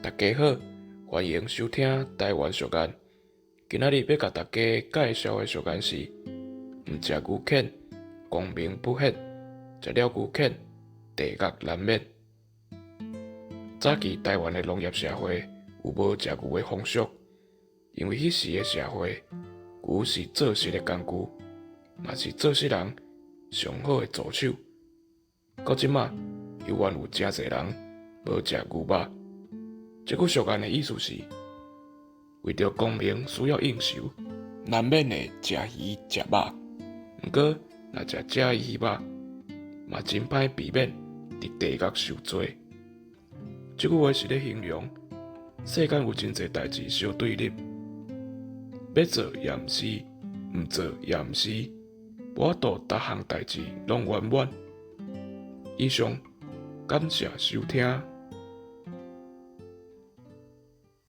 大家好，欢迎收听台湾俗谚。今仔日要甲大家介绍的俗谚是：毋食牛犬，光明不显；食了牛犬，地狱难免。早期台湾的农业社会有无食牛的风俗，因为迄时的社会，牛是做事的工具，嘛是做事人上好的助手。到即马，犹原有真侪人无食牛肉。这句俗谚的意思是，为着功名需要应酬，难免会食鱼食肉。毋过，若食假鱼肉，嘛真歹避免伫地狱受罪。这句话是咧形容世间有真侪代志相对立，要做也毋是，毋做也毋是，无法度逐项代志拢圆满。以上，感谢收听。